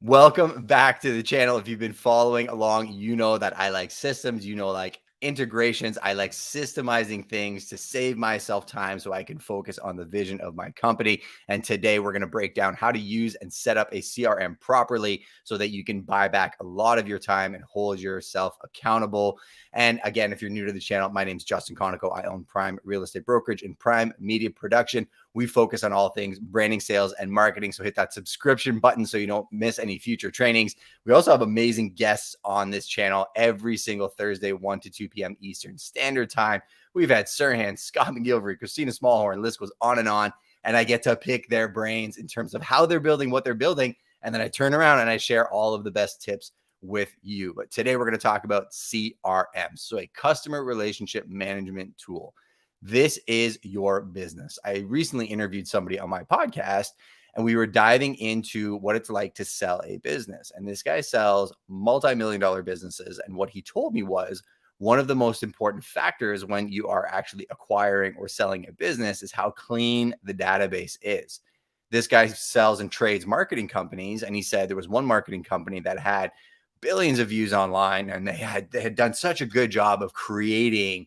Welcome back to the channel. If you've been following along, you know that I like systems, like integrations. I like systemizing things to save myself time so I can focus on the vision of my company. And today we're going to break down how to use and set up a CRM properly so that you can buy back a lot of your time and hold yourself accountable. And again, if you're new to the channel, my name is Justin Conoco. I own Prime Real Estate Brokerage and Prime Media Production. We focus on all things branding, sales, and marketing. So hit that subscription button so you don't miss any future trainings. We also have amazing guests on this channel every single Thursday, 1 to 2 p.m. Eastern Standard Time. We've had Sirhan, Scott McGilvery, Christina Smallhorn, list goes on. And I get to pick their brains in terms of how they're building, what they're building. And then I turn around and I share all of the best tips with you. But today we're going to talk about CRM, so a customer relationship management tool. This is your business. I recently interviewed somebody on my podcast and we were diving into what it's like to sell a business. And this guy sells multi-million-dollar businesses. And what he told me was one of the most important factors when you are actually acquiring or selling a business is how clean the database is. This guy sells and trades marketing companies. And he said there was one marketing company that had billions of views online, and they had done such a good job of creating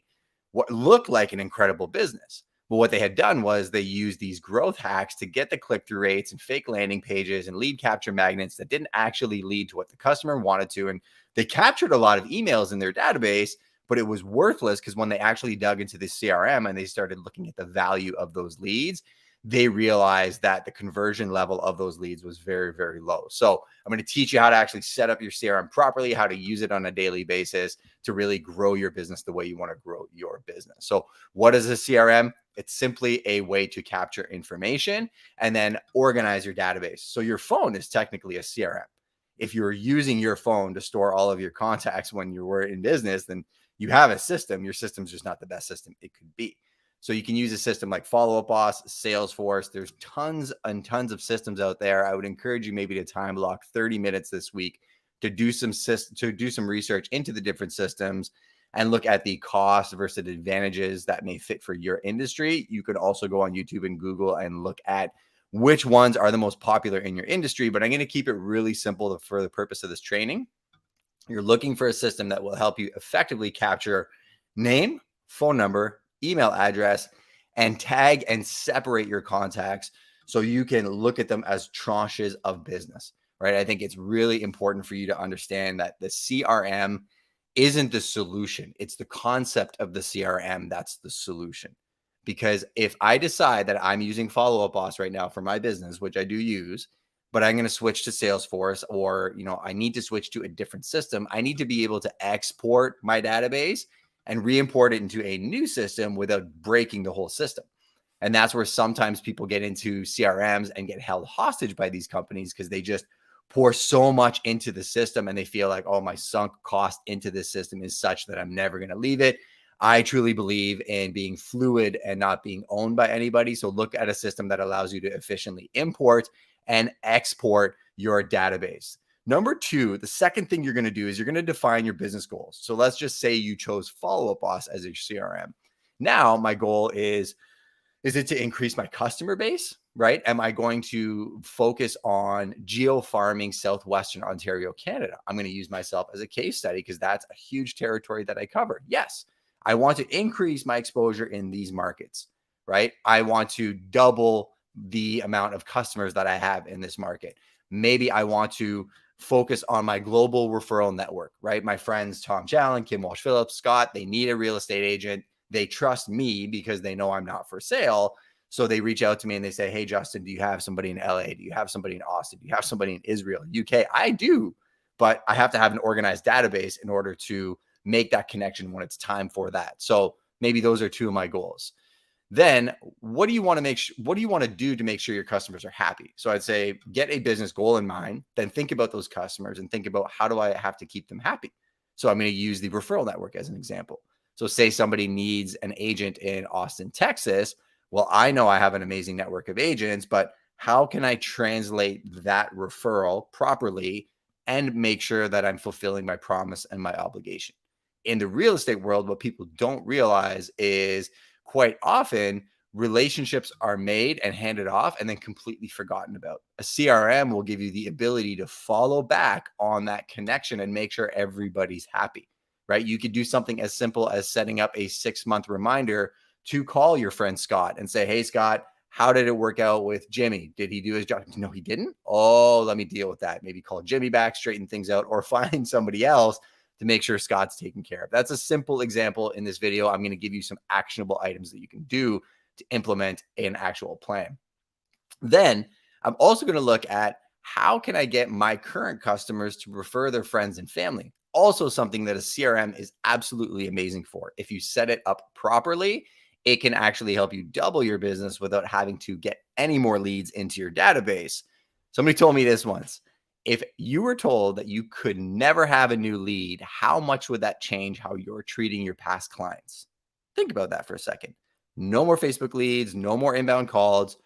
what looked like an incredible business. But what they had done was they used these growth hacks to get the click-through rates and fake landing pages and lead capture magnets that didn't actually lead to what the customer wanted to. And they captured a lot of emails in their database, but it was worthless because when they actually dug into the CRM and they started looking at the value of those leads, they realized that the conversion level of those leads was very, very low. So I'm going to teach you how to actually set up your CRM properly, how to use it on a daily basis to really grow your business the way you want to grow your business. So what is a CRM? It's simply a way to capture information and then organize your database. So your phone is technically a CRM. If you're using your phone to store all of your contacts when you were in business, then you have a system. Your system's just not the best system it could be. So you can use a system like Follow Up Boss, Salesforce. There's tons and tons of systems out there. I would encourage you maybe to time block 30 minutes this week to do some research into the different systems and look at the cost versus advantages that may fit for your industry. You could also go on YouTube and Google and look at which ones are the most popular in your industry. But I'm going to keep it really simple for the purpose of this training. You're looking for a system that will help you effectively capture name, phone number, email address, and tag and separate your contacts so you can look at them as tranches of business, right? I think it's really important for you to understand that the CRM isn't the solution. It's the concept of the CRM that's the solution. Because if I decide that I'm using Follow Up Boss right now for my business, which I do use, but I'm going to switch to Salesforce, or I need to switch to a different system, I need to be able to export my database and re-import it into a new system without breaking the whole system. And that's where sometimes people get into CRMs and get held hostage by these companies because they just pour so much into the system and they feel like, oh, my sunk cost into this system is such that I'm never going to leave it. I truly believe in being fluid and not being owned by anybody. So look at a system that allows you to efficiently import and export your database. Number two, the second thing you're going to do is you're going to define your business goals. So let's just say you chose Follow Up Boss as a CRM. Now my goal is it to increase my customer base, right? Am I going to focus on geo-farming Southwestern Ontario, Canada? I'm going to use myself as a case study because that's a huge territory that I cover. Yes, I want to increase my exposure in these markets, right? I want to double the amount of customers that I have in this market. Maybe I want to focus on my global referral network, right? My friends, Tom Challen, Kim Walsh-Phillips, Scott, they need a real estate agent. They trust me because they know I'm not for sale. So they reach out to me and they say, hey, Justin, do you have somebody in LA? Do you have somebody in Austin? Do you have somebody in Israel, UK? I do, but I have to have an organized database in order to make that connection when it's time for that. So maybe those are two of my goals. Then what do you want to do to make sure your customers are happy? So I'd say get a business goal in mind, then think about those customers and think about how do I have to keep them happy? So I'm going to use the referral network as an example. So say somebody needs an agent in Austin, Texas. Well, I know I have an amazing network of agents, but how can I translate that referral properly and make sure that I'm fulfilling my promise and my obligation? In the real estate world, what people don't realize is quite often Relationships are made and handed off and then completely forgotten about. A CRM will give you the ability to follow back on that connection and make sure everybody's happy, right? You could do something as simple as setting up a 6-month reminder to call your friend Scott and say, hey, Scott, how did it work out with Jimmy? Did he do his job? No, he didn't. Oh, let me deal with that. Maybe call Jimmy back, straighten things out, or find somebody else to make sure Scott's taken care of. That's a simple example in this video. I'm going to give you some actionable items that you can do to implement an actual plan. Then I'm also going to look at how can I get my current customers to refer their friends and family? Also something that a CRM is absolutely amazing for. If you set it up properly, it can actually help you double your business without having to get any more leads into your database. Somebody told me this once. If you were told that you could never have a new lead, how much would that change how you're treating your past clients? Think about that for a second. No more Facebook leads, no more inbound calls,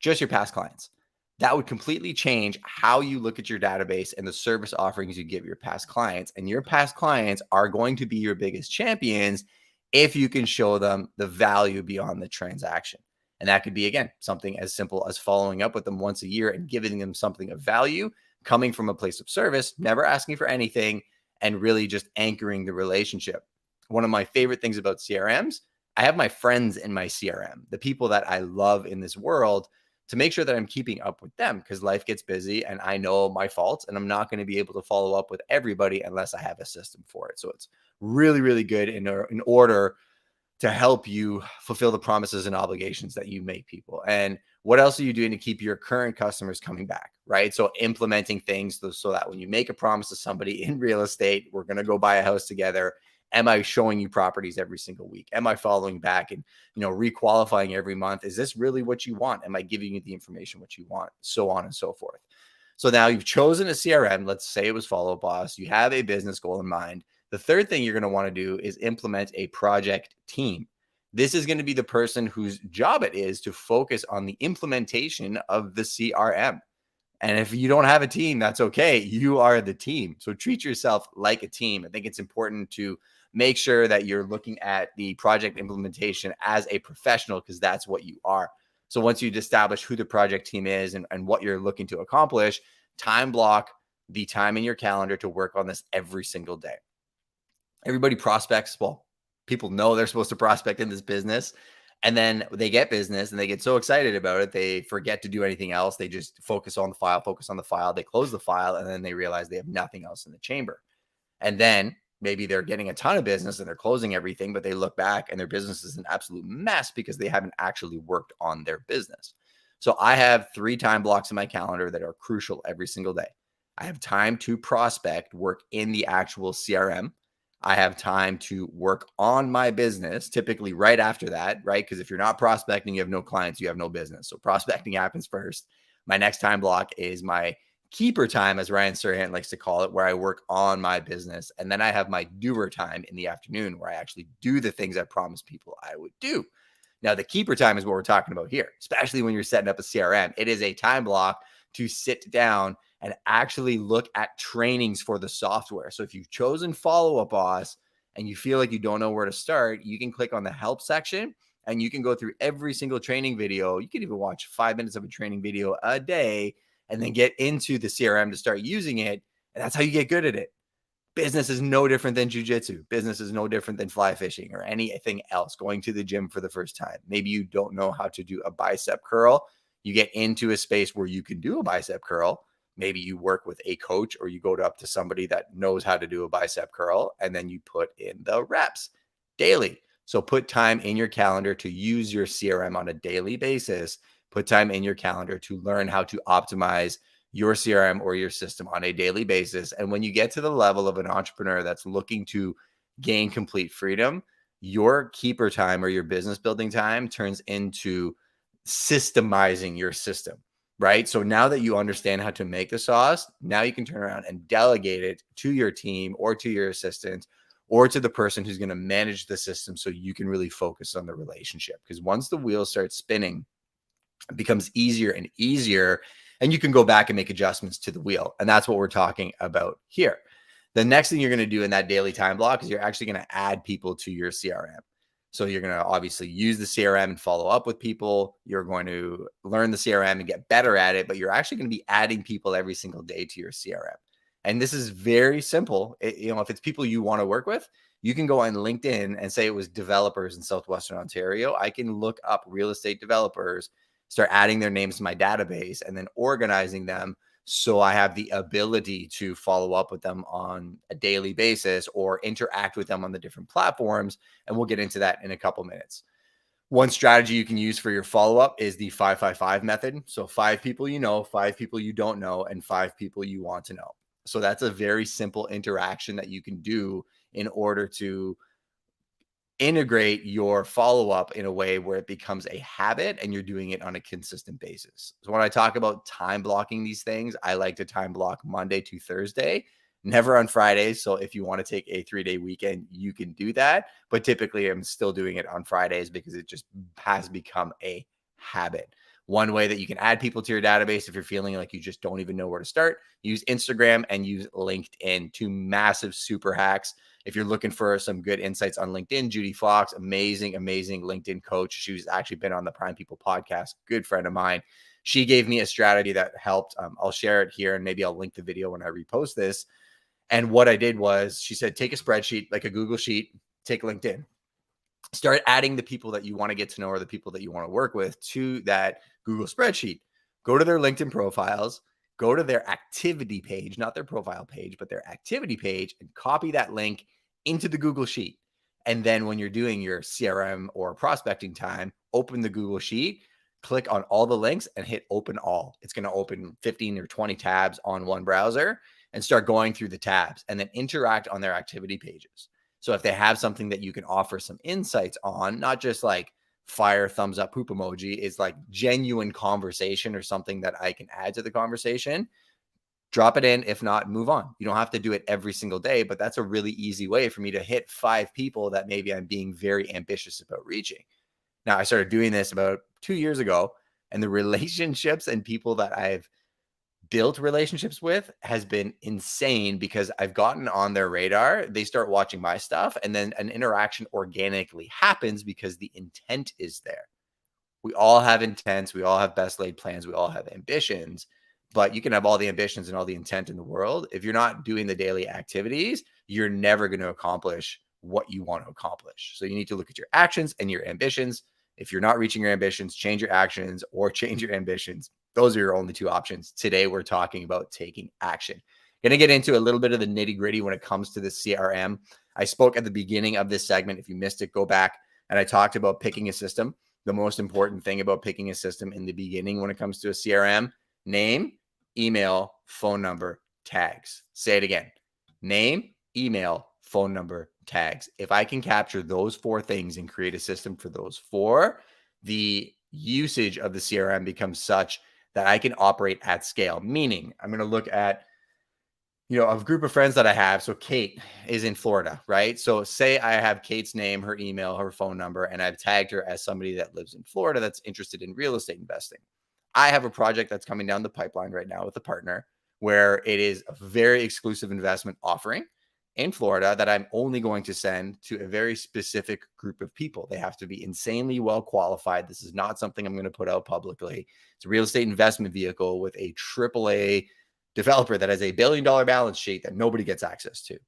just your past clients. That would completely change how you look at your database and the service offerings you give your past clients. And your past clients are going to be your biggest champions if you can show them the value beyond the transaction. And that could be, again, something as simple as following up with them once a year and giving them something of value, coming from a place of service, never asking for anything, and really just anchoring the relationship. One of my favorite things about CRMs, I have my friends in my CRM, the people that I love in this world, to make sure that I'm keeping up with them because life gets busy and I know my faults and I'm not going to be able to follow up with everybody unless I have a system for it. So it's really, really good in order to help you fulfill the promises and obligations that you make people. And what else are you doing to keep your current customers coming back, right? So implementing things so that when you make a promise to somebody in real estate, we're going to go buy a house together. Am I showing you properties every single week? Am I following back and, requalifying every month? Is this really what you want? Am I giving you the information what you want? So on and so forth. So now you've chosen a CRM. Let's say it was Follow Boss. You have a business goal in mind. The third thing you're going to want to do is implement a project team. This is going to be the person whose job it is to focus on the implementation of the CRM. And if you don't have a team, that's okay. You are the team. So treat yourself like a team. I think it's important to make sure that you're looking at the project implementation as a professional because that's what you are. So once you establish who the project team is and what you're looking to accomplish, time block the time in your calendar to work on this every single day. Everybody prospects. Well, people know they're supposed to prospect in this business. And then they get business and they get so excited about it, they forget to do anything else. They just focus on the file. They close the file, and then they realize they have nothing else in the chamber. And then maybe they're getting a ton of business and they're closing everything, but they look back and their business is an absolute mess because they haven't actually worked on their business. So I have 3 time blocks in my calendar that are crucial every single day. I have time to prospect, work in the actual CRM. I have time to work on my business, typically right after that, right? Because if you're not prospecting, you have no clients, you have no business. So prospecting happens first. My next time block is my keeper time, as Ryan Serhant likes to call it, where I work on my business. And then I have my doer time in the afternoon where I actually do the things I promised people I would do. Now, the keeper time is what we're talking about here, especially when you're setting up a CRM. It is a time block to sit down and actually look at trainings for the software. So if you've chosen Follow Up Boss and you feel like you don't know where to start, you can click on the help section and you can go through every single training video. You can even watch 5 minutes of a training video a day and then get into the CRM to start using it. And that's how you get good at it. Business is no different than jujitsu. Business is no different than fly fishing or anything else, going to the gym for the first time. Maybe you don't know how to do a bicep curl. You get into a space where you can do a bicep curl. Maybe you work with a coach or you go up to somebody that knows how to do a bicep curl, and then you put in the reps daily. So put time in your calendar to use your CRM on a daily basis. Put time in your calendar to learn how to optimize your CRM or your system on a daily basis. And when you get to the level of an entrepreneur that's looking to gain complete freedom, your keeper time or your business building time turns into systemizing your system, right? So now that you understand how to make the sauce, now you can turn around and delegate it to your team or to your assistant or to the person who's going to manage the system so you can really focus on the relationship. Because once the wheels start spinning, it becomes easier and easier, and you can go back and make adjustments to the wheel. And that's what we're talking about here. The next thing you're going to do in that daily time block is you're actually going to add people to your CRM. So you're going to obviously use the CRM and follow up with people. You're going to learn the CRM and get better at it, but you're actually going to be adding people every single day to your CRM. And this is very simple. If it's people you want to work with, you can go on LinkedIn and say it was developers in Southwestern Ontario. I can look up real estate developers, start adding their names to my database, and then organizing them so I have the ability to follow up with them on a daily basis or interact with them on the different platforms. And we'll get into that in a couple minutes. One strategy you can use for your follow-up is the 5-5-5 method. So 5 people you know, 5 people you don't know, and 5 people you want to know. So that's a very simple interaction that you can do in order to integrate your follow-up in a way where it becomes a habit and you're doing it on a consistent basis. So when I talk about time blocking these things, I like to time block Monday to Thursday, never on Fridays. So if you want to take a 3-day weekend, you can do that. But typically I'm still doing it on Fridays because it just has become a habit. One way that you can add people to your database if you're feeling like you just don't even know where to start, use Instagram and use LinkedIn, two massive super hacks. If you're looking for some good insights on LinkedIn, Judy Fox, amazing LinkedIn coach. She's actually been on the Prime People podcast, good friend of mine. She gave me a strategy that helped. I'll share it here and maybe I'll link the video when I repost this. And what I did was she said, take a spreadsheet, like a Google sheet, take LinkedIn, start adding the people that you want to get to know or the people that you want to work with to that Google spreadsheet. Go to their LinkedIn profiles, go to their activity page, not their profile page, but their activity page, and copy that link into the Google Sheet. And then when you're doing your CRM or prospecting time, open the Google Sheet, click on all the links and hit open all. It's going to open 15 or 20 tabs on one browser and start going through the tabs and then interact on their activity pages. So if they have something that you can offer some insights on, not just like fire thumbs up poop emoji, is like genuine conversation or something that I can add to the conversation, drop it in. If not, move on. You don't have to do it every single day, but that's a really easy way for me to hit 5 people that maybe I'm being very ambitious about reaching. Now, I started doing this about 2 years ago, and the relationships and people that I've built relationships with has been insane because I've gotten on their radar. They start watching my stuff, and then an interaction organically happens because the intent is there. We all have intents. We all have best laid plans. We all have ambitions, but you can have all the ambitions and all the intent in the world. If you're not doing the daily activities, you're never going to accomplish what you want to accomplish. So you need to look at your actions and your ambitions. If you're not reaching your ambitions, change your actions or change your ambitions. Those are your only 2 options. Today, we're talking about taking action. Going to get into a little bit of the nitty gritty when it comes to the CRM. I spoke at the beginning of this segment. If you missed it, go back. And I talked about picking a system. The most important thing about picking a system in the beginning when it comes to a CRM: name, email, phone number, tags. Say it again: name, email, phone number, tags. If I can capture those 4 things and create a system for those 4, the usage of the CRM becomes such that I can operate at scale. Meaning, I'm going to look at a group of friends that I have. So Kate is in Florida, right? So say I have Kate's name, her email, her phone number, and I've tagged her as somebody that lives in Florida that's interested in real estate investing. I have a project that's coming down the pipeline right now with a partner where it is a very exclusive investment offering in Florida that I'm only going to send to a very specific group of people. They have to be insanely well qualified. This is not something I'm going to put out publicly. It's a real estate investment vehicle with a AAA developer that has a $1 billion balance sheet that nobody gets access to.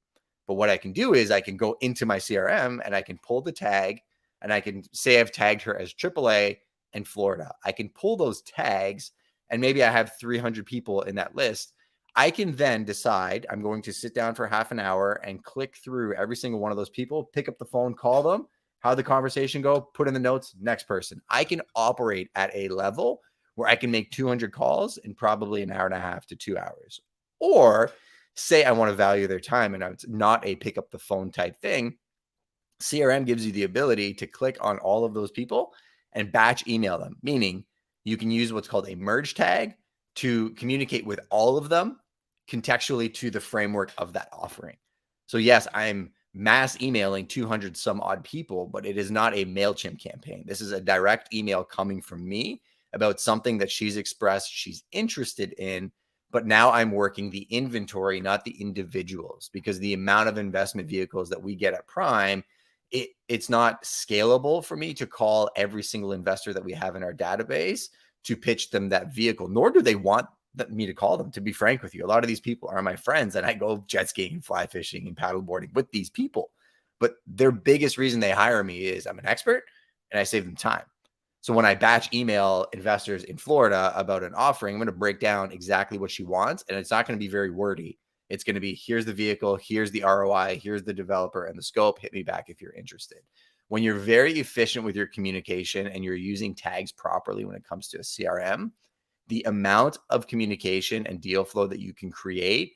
But what I can do is I can go into my CRM and I can pull the tag and I can say I've tagged her as AAA in Florida. I can pull those tags and maybe I have 300 people in that list. I can then decide I'm going to sit down for half an hour and click through every single one of those people, pick up the phone, call them, how the conversation go, put in the notes, next person. I can operate at a level where I can make 200 calls in probably an hour and a half to 2 hours. Or say I want to value their time and it's not a pick up the phone type thing. CRM gives you the ability to click on all of those people and batch email them, meaning you can use what's called a merge tag to communicate with all of them contextually to the framework of that offering. So yes, I'm mass emailing 200 some odd people, but it is not a MailChimp campaign. This is a direct email coming from me about something that she's expressed she's interested in. But now I'm working the inventory, not the individuals, because the amount of investment vehicles that we get at Prime it's not scalable for me to call every single investor that we have in our database to pitch them that vehicle, nor do they want me to call them, to be frank with you. A lot of these people are my friends, and I go jet skiing and fly fishing and paddleboarding with these people. But their biggest reason they hire me is I'm an expert and I save them time. So when I batch email investors in Florida about an offering, I'm going to break down exactly what she wants, and it's not going to be very wordy. It's going to be, here's the vehicle, here's the ROI, here's the developer and the scope. Hit me back if you're interested. When you're very efficient with your communication and you're using tags properly when it comes to a CRM, the amount of communication and deal flow that you can create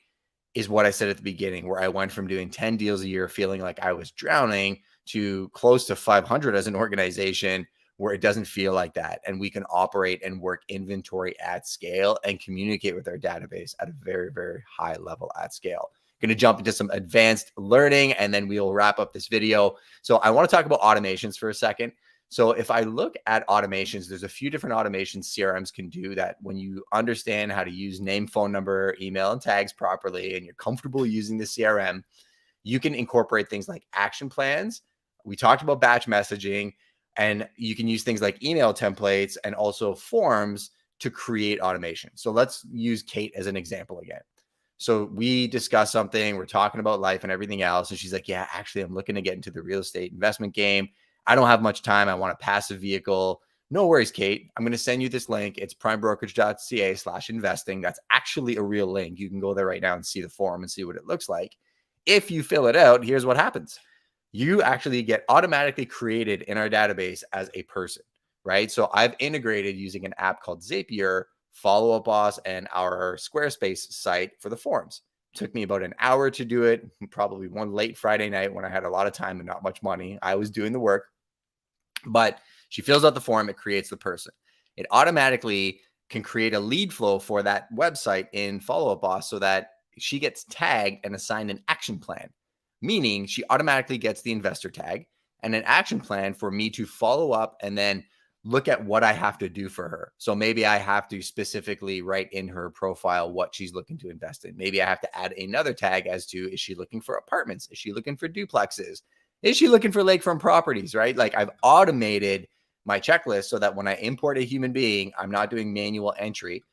is what I said at the beginning, where I went from doing 10 deals a year, feeling like I was drowning, to close to 500 as an organization where it doesn't feel like that. And we can operate and work inventory at scale and communicate with our database at a very, very high level at scale. Going to jump into some advanced learning, and then we'll wrap up this video. So I want to talk about automations for a second. So if I look at automations, there's a few different automations CRMs can do that when you understand how to use name, phone number, email, and tags properly, and you're comfortable using the CRM, you can incorporate things like action plans. We talked about batch messaging, and you can use things like email templates and also forms to create automation. So let's use Kate as an example again. So we discussed something, we're talking about life and everything else. And she's like, yeah, actually, I'm looking to get into the real estate investment game. I don't have much time. I want a passive vehicle. No worries, Kate. I'm going to send you this link. It's primebrokerage.ca/investing. That's actually a real link. You can go there right now and see the form and see what it looks like. If you fill it out, here's what happens. You actually get automatically created in our database as a person, right? So I've integrated using an app called Zapier, Follow Up Boss, and our Squarespace site for the forms. It took me about an hour to do it, probably one late Friday night when I had a lot of time and not much money. I was doing the work, but she fills out the form, it creates the person. It automatically can create a lead flow for that website in Follow Up Boss so that she gets tagged and assigned an action plan, meaning she automatically gets the investor tag and an action plan for me to follow up and then look at what I have to do for her. So maybe I have to specifically write in her profile what she's looking to invest in. Maybe I have to add another tag as to, is she looking for apartments? Is she looking for duplexes? Is she looking for lakefront properties, right? Like I've automated my checklist so that when I import a human being, I'm not doing manual entry.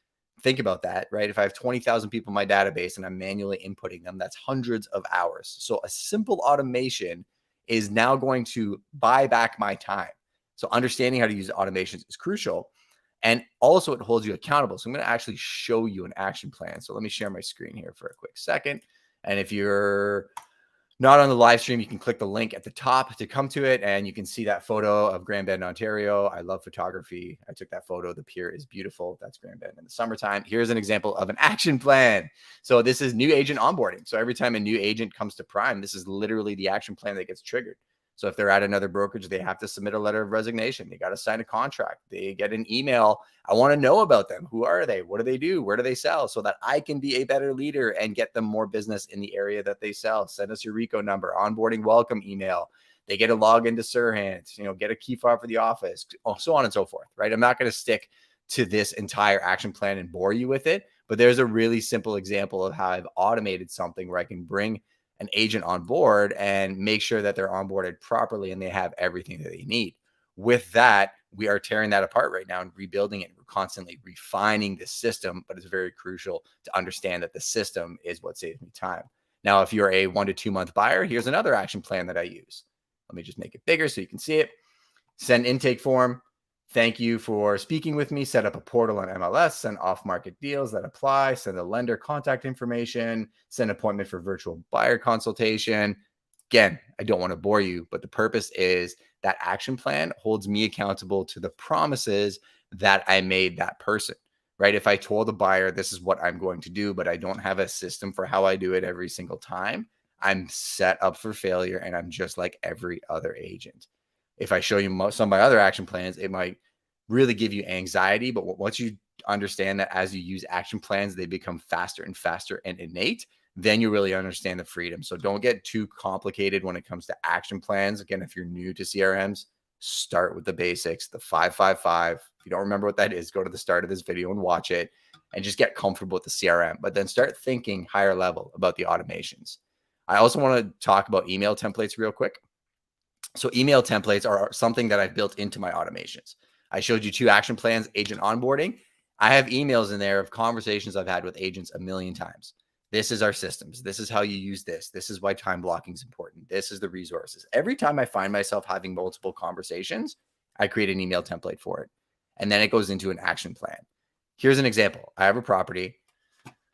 Think about that, right? If I have 20,000 people in my database and I'm manually inputting them, that's hundreds of hours. So a simple automation is now going to buy back my time. So understanding how to use automations is crucial. And also it holds you accountable. So I'm going to actually show you an action plan. So let me share my screen here for a quick second. And if you're not on the live stream, you can click the link at the top to come to it, and you can see that photo of Grand Bend, Ontario. I love photography. I took that photo. The pier is beautiful. That's Grand Bend in the summertime. Here's an example of an action plan. So this is new agent onboarding. So every time a new agent comes to Prime, this is literally the action plan that gets triggered. So if they're at another brokerage, they have to submit a letter of resignation. They got to sign a contract. They get an email. I want to know about them. Who are they? What do they do? Where do they sell? So that I can be a better leader and get them more business in the area that they sell. Send us your RICO number, onboarding welcome email. They get a login to Serhant, get a key fob for the office, so on and so forth, right? I'm not going to stick to this entire action plan and bore you with it, but there's a really simple example of how I've automated something where I can bring an agent on board and make sure that they're onboarded properly and they have everything that they need. With that, we are tearing that apart right now and rebuilding it. We're constantly refining the system, but it's very crucial to understand that the system is what saves me time. Now, if you're a 1 to 2 month buyer, here's another action plan that I use. Let me just make it bigger so you can see it. Send intake form. Thank you for speaking with me. Set up a portal on MLS, send off-market deals that apply, send a lender contact information, send appointment for virtual buyer consultation. Again, I don't want to bore you, but the purpose is that action plan holds me accountable to the promises that I made that person, right? If I told a buyer, this is what I'm going to do, but I don't have a system for how I do it every single time, I'm set up for failure and I'm just like every other agent. If I show you some of my other action plans, it might really give you anxiety. But once you understand that as you use action plans, they become faster and faster and innate, then you really understand the freedom. So don't get too complicated when it comes to action plans. Again, if you're new to CRMs, start with the basics, the 555. If you don't remember what that is, go to the start of this video and watch it and just get comfortable with the CRM, but then start thinking higher level about the automations. I also want to talk about email templates real quick. So email templates are something that I've built into my automations. I showed you 2 action plans, agent onboarding. I have emails in there of conversations I've had with agents a million times. This is our systems. This is how you use this. This is why time blocking is important. This is the resources. Every time I find myself having multiple conversations, I create an email template for it. And then it goes into an action plan. Here's an example. I have a property,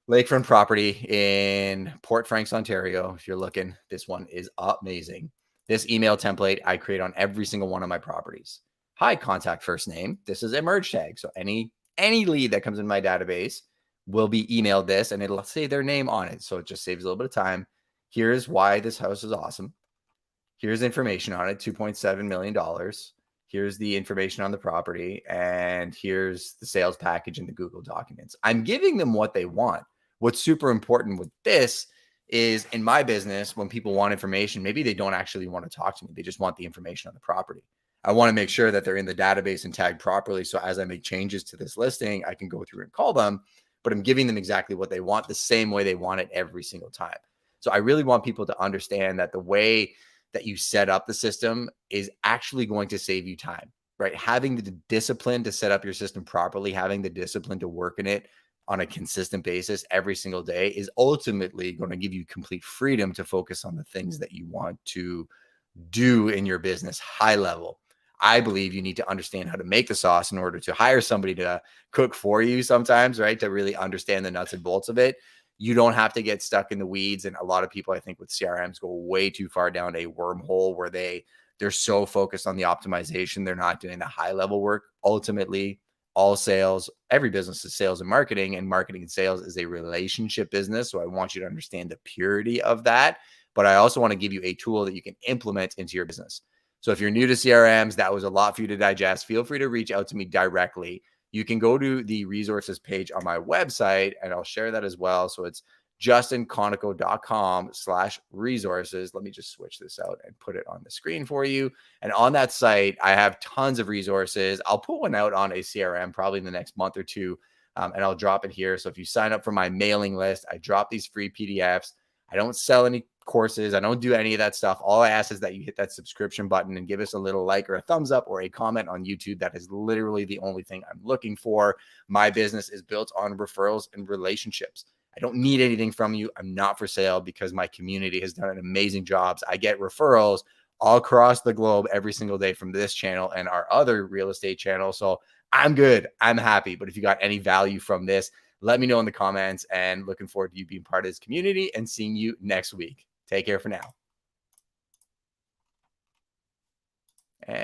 lakefront property in Port Franks, Ontario. If you're looking, this one is amazing. This email template I create on every single one of my properties. Hi, contact first name. This is a merge tag. So any lead that comes in my database will be emailed this and it'll say their name on it. So it just saves a little bit of time. Here's why this house is awesome. Here's information on it, $2.7 million. Here's the information on the property. And here's the sales package in the Google documents. I'm giving them what they want. What's super important with this is in my business, when people want information, maybe they don't actually want to talk to me. They just want the information on the property. I want to make sure that they're in the database and tagged properly. So as I make changes to this listing, I can go through and call them, but I'm giving them exactly what they want the same way they want it every single time. So I really want people to understand that the way that you set up the system is actually going to save you time, right? Having the discipline to set up your system properly, having the discipline to work in it on a consistent basis every single day is ultimately going to give you complete freedom to focus on the things that you want to do in your business high level. I believe you need to understand how to make the sauce in order to hire somebody to cook for you sometimes, right? To really understand the nuts and bolts of it. You don't have to get stuck in the weeds. And a lot of people, I think, with CRMs go way too far down a wormhole where they're so focused on the optimization. They're not doing the high level work. Ultimately, all sales, every business is sales and marketing and sales is a relationship business. So I want you to understand the purity of that. But I also want to give you a tool that you can implement into your business. So if you're new to CRMs, that was a lot for you to digest. Feel free to reach out to me directly. You can go to the resources page on my website and I'll share that as well. So it's justinconoco.com/resources. Let me just switch this out and put it on the screen for you. And on that site, I have tons of resources. I'll put one out on a CRM probably in the next month or two, and I'll drop it here. So if you sign up for my mailing list, I drop these free PDFs. I don't sell any courses. I don't do any of that stuff. All I ask is that you hit that subscription button and give us a little like or a thumbs up or a comment on YouTube. That is literally the only thing I'm looking for. My business is built on referrals and relationships. I don't need anything from you. I'm not for sale because my community has done an amazing job. I get referrals all across the globe every single day from this channel and our other real estate channel. So I'm good. I'm happy. But if you got any value from this, let me know in the comments, and looking forward to you being part of this community and seeing you next week. Take care for now.